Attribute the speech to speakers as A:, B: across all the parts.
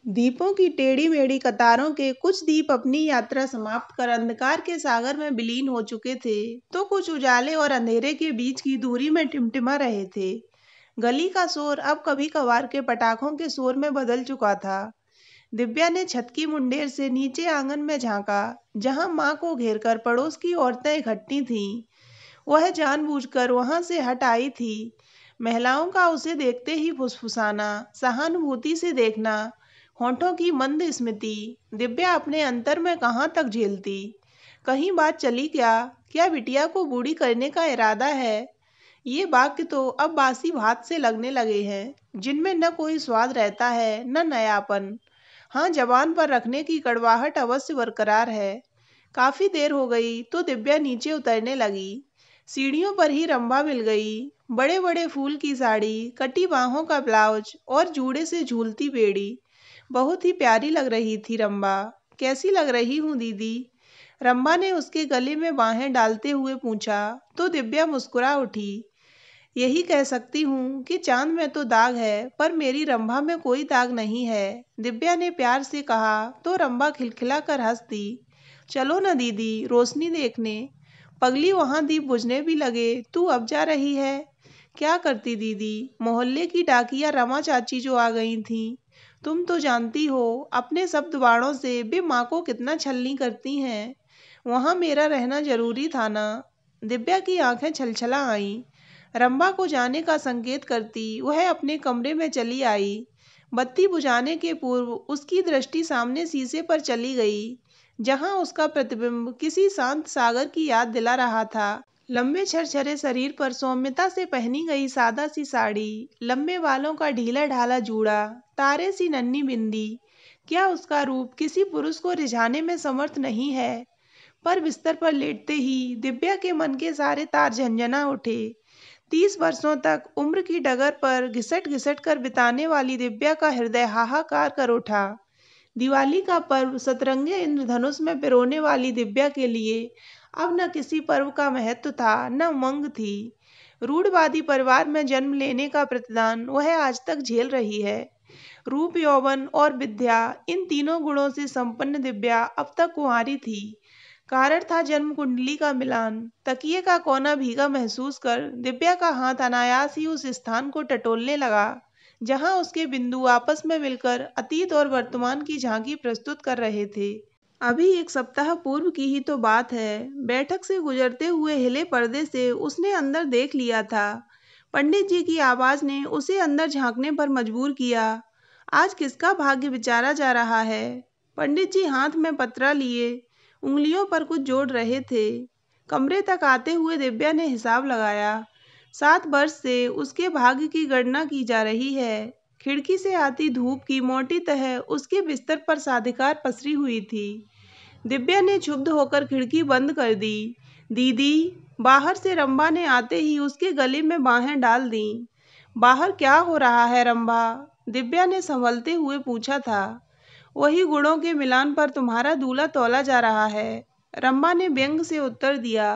A: दीपों की टेढ़ी मेढ़ी कतारों के कुछ दीप अपनी यात्रा समाप्त कर अंधकार के सागर में विलीन हो चुके थे, तो कुछ उजाले और अंधेरे के बीच की दूरी में टिमटिमा रहे थे। गली का शोर अब कभी कभार के पटाखों के शोर में बदल चुका था। दिव्या ने छत की मुंडेर से नीचे आंगन में झांका, जहां माँ को घेरकर पड़ोस की औरतें इकट्ठी थीं। वह जानबूझकर वहां से हट आई थी। महिलाओं का उसे देखते ही फुसफुसाना, सहानुभूति से देखना, होठों की मंद स्मृति। दिव्या अपने अंतर में कहाँ तक झेलती। कहीं बात चली क्या? क्या बिटिया को बूढ़ी करने का इरादा है? ये वाक्य तो अब बासी भात से लगने लगे हैं, जिनमें न कोई स्वाद रहता है न नयापन। हाँ, जबान पर रखने की कड़वाहट अवश्य बरकरार है। काफी देर हो गई तो दिव्या नीचे उतरने लगी। सीढ़ियों पर ही रंभा मिल गई। बड़े बड़े फूल की साड़ी, कटी बाहों का ब्लाउज और जूड़े से झूलती बेड़ी। बहुत ही प्यारी लग रही थी रंभा। कैसी लग रही हूँ दीदी? रंभा ने उसके गले में बाहें डालते हुए पूछा, तो दिव्या मुस्कुरा उठी। यही कह सकती हूँ कि चांद में तो दाग है, पर मेरी रंभा में कोई दाग नहीं है, दिव्या ने प्यार से कहा। तो रंभा खिलखिला कर हंस दी। चलो न दीदी, रोशनी देखने। पगली, वहां दीप बुझने भी लगे, तू अब जा रही है? क्या करती दीदी, मोहल्ले की डाकिया रमा चाची जो आ गई थीं। तुम तो जानती हो, अपने शब्द बाणों से वे माँ को कितना छलनी करती हैं। वहां मेरा रहना जरूरी था ना। दिव्या की आंखें छलछला आईं। रंभा को जाने का संकेत करती वह अपने कमरे में चली आई। बत्ती बुझाने के पूर्व उसकी दृष्टि सामने शीशे पर चली गई, जहां उसका प्रतिबिंब किसी शांत सागर की याद दिला रहा था। लंबे छरछरे शरीर पर सौम्यता से पहनी गई सादा सी साड़ी, लंबे बालों का ढीला ढाला जूड़ा, तारे सी नन्ही बिंदी। क्या उसका रूप किसी पुरुष को रिझाने में समर्थ नहीं है? पर बिस्तर पर लेटते ही दिव्या के मन के सारे तार झंझना उठे। 30 वर्षों तक उम्र की डगर पर घिसट घिसट कर बिताने वाली दिव्या का हृदय हाहाकार कर उठा। दिवाली का पर्व सतरंगे इंद्रधनुष में पिरोने वाली दिव्या के लिए अब न किसी पर्व का महत्व था, न उमंग थी। रूढ़वादी परिवार में जन्म लेने का प्रतिदान वह आज तक झेल रही है। रूप, यौवन और विद्या, इन तीनों गुणों से संपन्न दिव्या अब तक कुंवारी थी। कारण था जन्म कुंडली का मिलान। तकिए का कोना भीगा महसूस कर दिव्या का हाथ अनायास ही उस स्थान को टटोलने लगा, जहां उसके बिंदु आपस में मिलकर अतीत और वर्तमान की झांकी प्रस्तुत कर रहे थे। अभी एक सप्ताह पूर्व की ही तो बात है। बैठक से गुजरते हुए हिले पर्दे से उसने अंदर देख लिया था। पंडित जी की आवाज ने उसे अंदर झांकने पर मजबूर किया। आज किसका भाग्य विचारा जा रहा है? पंडित जी हाथ में पतरा लिए उंगलियों पर कुछ जोड़ रहे थे। कमरे तक आते हुए दिव्या ने हिसाब लगाया। 7 वर्ष से उसके भाग्य की गणना की जा रही है। खिड़की से आती धूप की मोटी तह उसके बिस्तर पर साधिकार पसरी हुई थी। दिव्या ने क्षुब्ध होकर खिड़की बंद कर दी। दीदी, बाहर से रंभा ने आते ही उसके गले में बाहें डाल दी। बाहर क्या हो रहा है रंभा? दिव्या ने संभलते हुए पूछा था। वही गुणों के मिलान पर तुम्हारा दूल्हा तौला जा रहा है, रंभा ने व्यंग से उत्तर दिया।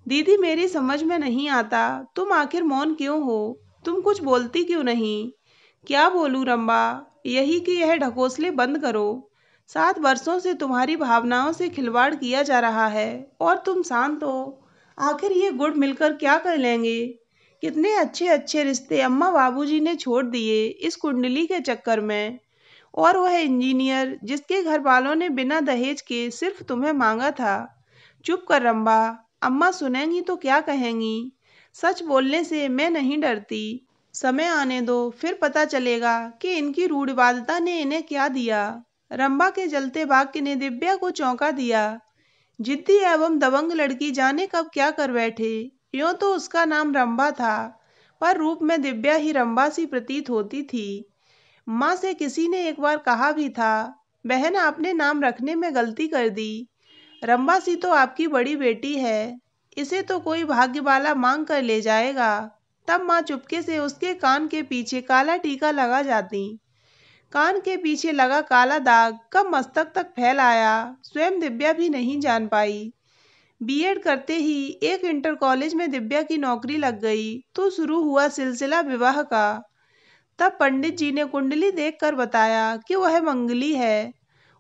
A: दीदी, मेरी समझ में नहीं आता, तुम आखिर मौन क्यों हो? तुम कुछ बोलती क्यों नहीं? क्या बोलूं रंभा? यही कि यह ढकोसले बंद करो। 7 वर्षों से तुम्हारी भावनाओं से खिलवाड़ किया जा रहा है और तुम शांत हो। आखिर ये गुण मिलकर क्या कर लेंगे? कितने अच्छे अच्छे रिश्ते अम्मा बाबूजी ने छोड़ दिए इस कुंडली के चक्कर में। और वह इंजीनियर जिसके घर वालों ने बिना दहेज के सिर्फ तुम्हें मांगा था। चुप कर रंभा, अम्मा सुनेंगी तो क्या कहेंगी? सच बोलने से मैं नहीं डरती। समय आने दो, फिर पता चलेगा कि इनकी रूढ़िवादिता ने इन्हें क्या दिया। रंभा के जलते वाक्य ने दिव्या को चौंका दिया। जिद्दी एवं दबंग लड़की जाने कब क्या कर बैठे। यूं तो उसका नाम रंभा था, पर रूप में दिव्या ही रंभा सी प्रतीत होती थी। माँ से किसी ने एक बार कहा भी था, बहन आपने नाम रखने में गलती कर दी। रंभा सी तो आपकी बड़ी बेटी है, इसे तो कोई भाग्य वाला मांग कर ले जाएगा। तब माँ चुपके से उसके कान के पीछे काला टीका लगा जाती। कान के पीछे लगा काला दाग कब मस्तक तक फैल आया, स्वयं दिव्या भी नहीं जान पाई। बीएड करते ही एक इंटर कॉलेज में दिव्या की नौकरी लग गई तो शुरू हुआ सिलसिला विवाह का। तब पंडित जी ने कुंडली देखकर बताया कि वह मंगली है।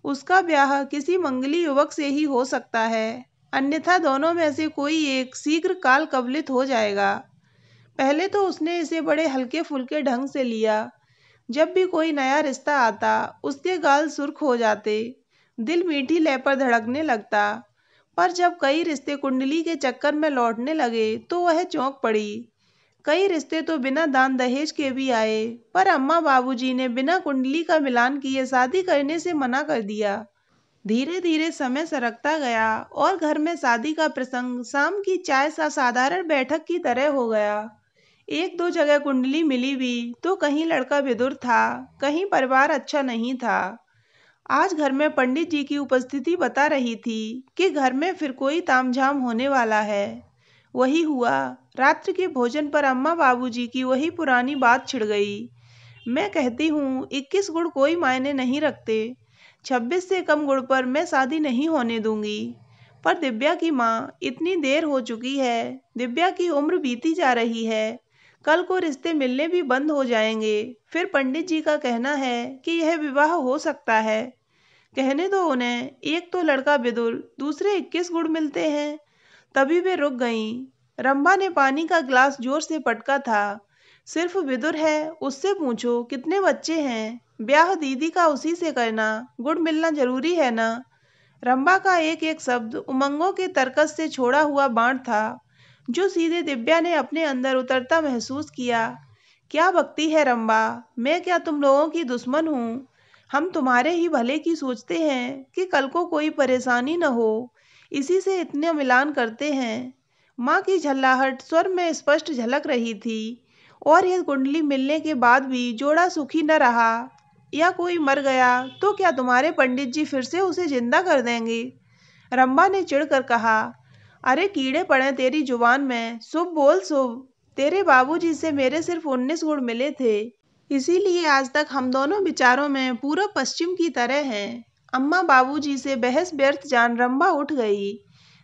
A: उसका ब्याह किसी मंगली युवक से ही हो सकता है, अन्यथा दोनों में से कोई एक शीघ्र काल कवलित हो जाएगा। पहले तो उसने इसे बड़े हल्के फुल्के ढंग से लिया। जब भी कोई नया रिश्ता आता उसके गाल सुर्ख हो जाते, दिल मीठी लय पर धड़कने लगता। पर जब कई रिश्ते कुंडली के चक्कर में लौटने लगे तो वह चौंक पड़ी। कई रिश्ते तो बिना दान दहेज के भी आए, पर अम्मा बाबूजी ने बिना कुंडली का मिलान किए शादी करने से मना कर दिया। धीरे धीरे समय सरकता गया और घर में शादी का प्रसंग शाम की चाय सा साधारण बैठक की तरह हो गया। एक दो जगह कुंडली मिली भी तो कहीं लड़का विदुर था, कहीं परिवार अच्छा नहीं था। आज घर में पंडित जी की उपस्थिति बता रही थी कि घर में फिर कोई तामझाम होने वाला है। वही हुआ। रात्रि के भोजन पर अम्मा बाबूजी की वही पुरानी बात छिड़ गई। मैं कहती हूँ 21 गुण कोई मायने नहीं रखते, 26 से कम गुण पर मैं शादी नहीं होने दूंगी। पर दिव्या की माँ, इतनी देर हो चुकी है, दिव्या की उम्र बीती जा रही है, कल को रिश्ते मिलने भी बंद हो जाएंगे। फिर पंडित जी का कहना है कि यह विवाह हो सकता है। कहने दो उन्हें, एक तो लड़का विदुर, दूसरे 21 गुण मिलते हैं। तभी वे रुक गईं। रंभा ने पानी का गिलास जोर से पटका था। सिर्फ विदुर है, उससे पूछो कितने बच्चे हैं। ब्याह दीदी का उसी से करना, गुण मिलना जरूरी है ना। रंभा का एक एक शब्द उमंगों के तरकस से छोड़ा हुआ बाण था, जो सीधे दिव्या ने अपने अंदर उतरता महसूस किया। क्या भक्ति है रंभा, मैं क्या तुम लोगों की दुश्मन हूँ? हम तुम्हारे ही भले की सोचते हैं कि कल को कोई परेशानी न हो, इसी से इतना मिलान करते हैं। माँ की झल्लाहट स्वर में स्पष्ट झलक रही थी। और यह कुंडली मिलने के बाद भी जोड़ा सुखी न रहा या कोई मर गया तो क्या तुम्हारे पंडित जी फिर से उसे जिंदा कर देंगे? रंभा ने चिढ़कर कहा। अरे कीड़े पड़े तेरी जुबान में, शुभ बोल शुभ। तेरे बाबूजी से मेरे सिर्फ 19 गुण मिले थे, इसीलिए आज तक हम दोनों विचारों में पूर्व पश्चिम की तरह हैं। अम्मा बाबूजी से बहस व्यर्थ जान रंभा उठ गई।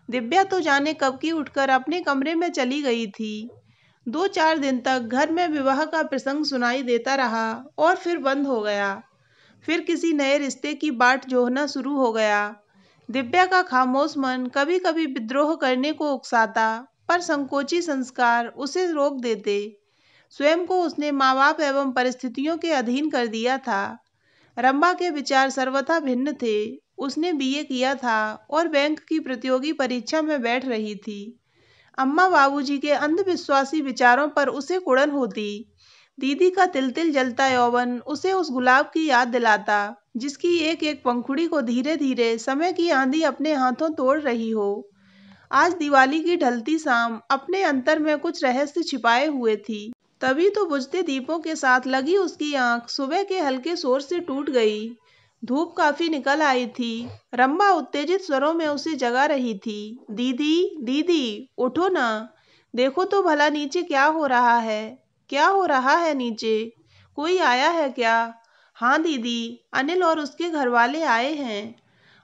A: दिव्या तो जाने कब की उठकर अपने कमरे में चली गई थी। 2-4 दिन तक घर में विवाह का प्रसंग सुनाई देता रहा और फिर बंद हो गया। फिर किसी नए रिश्ते की बाट जोहना शुरू हो गया। दिव्या का खामोश मन कभी कभी विद्रोह करने को उकसाता, पर संकोची संस्कार उसे रोक देते। स्वयं को उसने माँ बाप एवं परिस्थितियों के अधीन कर दिया था। रंभा के विचार सर्वथा भिन्न थे। उसने बीए किया था और बैंक की प्रतियोगी परीक्षा में बैठ रही थी। अम्मा बाबूजी के अंधविश्वासी विचारों पर उसे कुड़न होती। दीदी का तिल तिल जलता यौवन उसे उस गुलाब की याद दिलाता, जिसकी एक एक पंखुड़ी को धीरे धीरे समय की आंधी अपने हाथों तोड़ रही हो। आज दिवाली की ढलती शाम अपने अंतर में कुछ रहस्य छिपाए हुए थी। तभी तो बुझते दीपों के साथ लगी उसकी आंख सुबह के हल्के शोर से टूट गई। धूप काफी निकल आई थी। रंभा उत्तेजित स्वरों में उसे जगा रही थी। दीदी, दीदी, उठो ना, देखो तो भला नीचे क्या हो रहा है। क्या हो रहा है नीचे? कोई आया है क्या? हाँ दीदी, अनिल और उसके घर वाले आए हैं।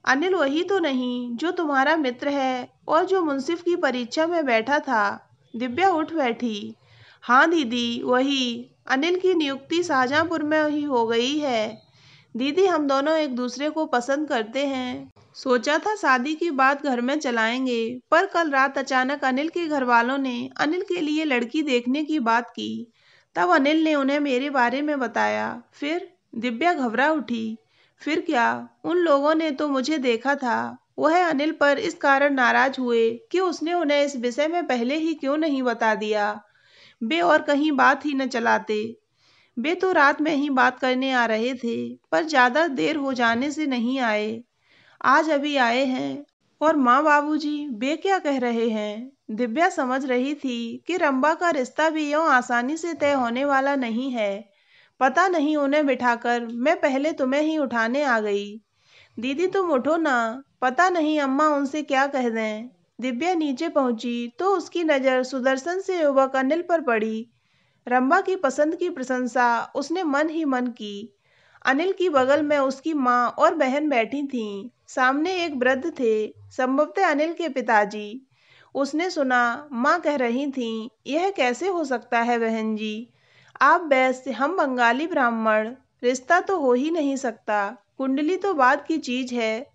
A: अनिल वही तो नहीं जो तुम्हारा मित्र है और जो मुंसिफ की परीक्षा में बैठा था? दिव्या उठ बैठी। हाँ दीदी, वही। अनिल की नियुक्ति शाहजहांपुर में ही हो गई है। दीदी, हम दोनों एक दूसरे को पसंद करते हैं। सोचा था शादी की बात घर में चलाएंगे, पर कल रात अचानक अनिल के घर वालों ने अनिल के लिए लड़की देखने की बात की। तब अनिल ने उन्हें मेरे बारे में बताया। फिर? दिव्या घबरा उठी। फिर क्या? उन लोगों ने तो मुझे देखा था। वह अनिल पर इस कारण नाराज हुए कि उसने उन्हें इस विषय में पहले ही क्यों नहीं बता दिया। वे और कहीं बात ही न चलाते। वे तो रात में ही बात करने आ रहे थे, पर ज्यादा देर हो जाने से नहीं आए। आज अभी आए हैं। और माँ बाबूजी वे क्या कह रहे हैं? दिव्या समझ रही थी कि रंभा का रिश्ता भी यूं आसानी से तय होने वाला नहीं है। पता नहीं उन्हें बिठाकर मैं पहले तुम्हें ही उठाने आ गई। दीदी, तुम उठो ना, पता नहीं अम्मा उनसे क्या कह दें। दिव्या नीचे पहुंची तो उसकी नजर सुदर्शन से युवक अनिल पर पड़ी। रंभा की पसंद की प्रशंसा उसने मन ही मन की। अनिल की बगल में उसकी माँ और बहन बैठी थीं। सामने एक वृद्ध थे, संभवतः अनिल के पिताजी। उसने सुना, माँ कह रही थीं, यह कैसे हो सकता है बहन जी? आप वैश्य, हम बंगाली ब्राह्मण, रिश्ता तो हो ही नहीं सकता। कुंडली तो बाद की चीज है।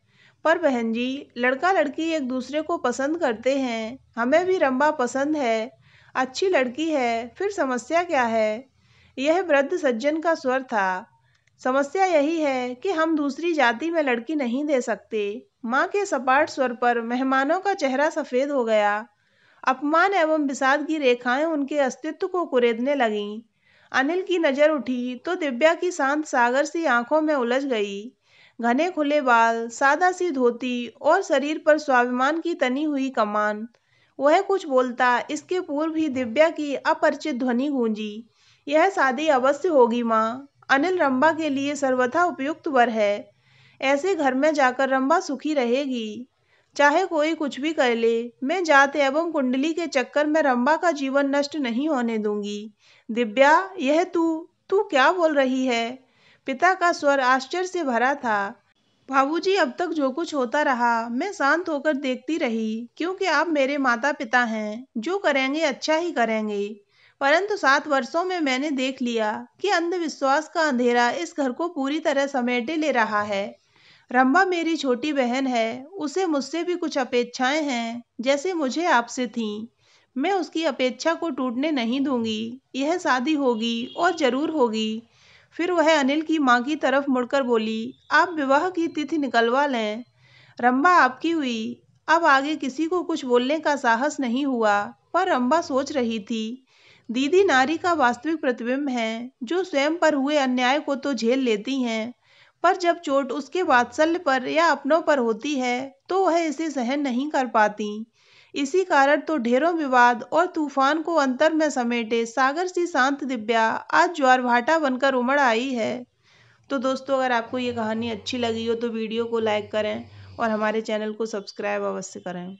A: पर बहन जी, लड़का लड़की एक दूसरे को पसंद करते हैं। हमें भी रंबा पसंद है, अच्छी लड़की है, फिर समस्या क्या है? यह वृद्ध सज्जन का स्वर था। समस्या यही है कि हम दूसरी जाति में लड़की नहीं दे सकते। माँ के सपाट स्वर पर मेहमानों का चेहरा सफेद हो गया। अपमान एवं विषाद की रेखाएं उनके अस्तित्व को कुरेदने लगीं। अनिल की नजर उठी तो दिव्या की शांत सागर सी आंखों में उलझ गई। घने खुले बाल, सादा सी धोती और शरीर पर स्वाभिमान की तनी हुई कमान। वह कुछ बोलता, इसके पूर्व ही दिव्या की अपरिचित ध्वनि गूंजी। यह शादी अवश्य होगी माँ। अनिल रंबा के लिए सर्वथा उपयुक्त वर है। ऐसे घर में जाकर रंबा सुखी रहेगी। चाहे कोई कुछ भी कर ले, मैं जात एवं कुंडली के चक्कर में रंबा का जीवन नष्ट नहीं होने दूंगी। दिव्या, यह तू तू क्या बोल रही है? पिता का स्वर आश्चर्य से भरा था। बाबूजी, अब तक जो कुछ होता रहा मैं शांत होकर देखती रही, क्योंकि आप मेरे माता पिता हैं। जो करेंगे अच्छा ही करेंगे। परंतु 7 वर्षों में मैंने देख लिया कि अंधविश्वास का अंधेरा इस घर को पूरी तरह समेटे ले रहा है। रंभा मेरी छोटी बहन है, उसे मुझसे भी कुछ अपेक्षाएं हैं, जैसे मुझे आपसे थीं। मैं उसकी अपेक्षा को टूटने नहीं दूंगी। यह शादी होगी और जरूर होगी। फिर वह अनिल की माँ की तरफ मुड़कर बोली, आप विवाह की तिथि निकलवा लें। रंभा आपकी हुई। अब आगे किसी को कुछ बोलने का साहस नहीं हुआ। पर रंभा सोच रही थी, दीदी नारी का वास्तविक प्रतिबिंब है, जो स्वयं पर हुए अन्याय को तो झेल लेती हैं, पर जब चोट उसके वात्सल्य पर या अपनों पर होती है तो वह इसे सहन नहीं कर पाती। इसी कारण तो ढेरों विवाद और तूफान को अंतर में समेटे सागर सी शांत दिव्या आज ज्वार भाटा बनकर उमड़ आई है। तो दोस्तों, अगर आपको ये कहानी अच्छी लगी हो तो वीडियो को लाइक करें और हमारे चैनल को सब्सक्राइब अवश्य करें।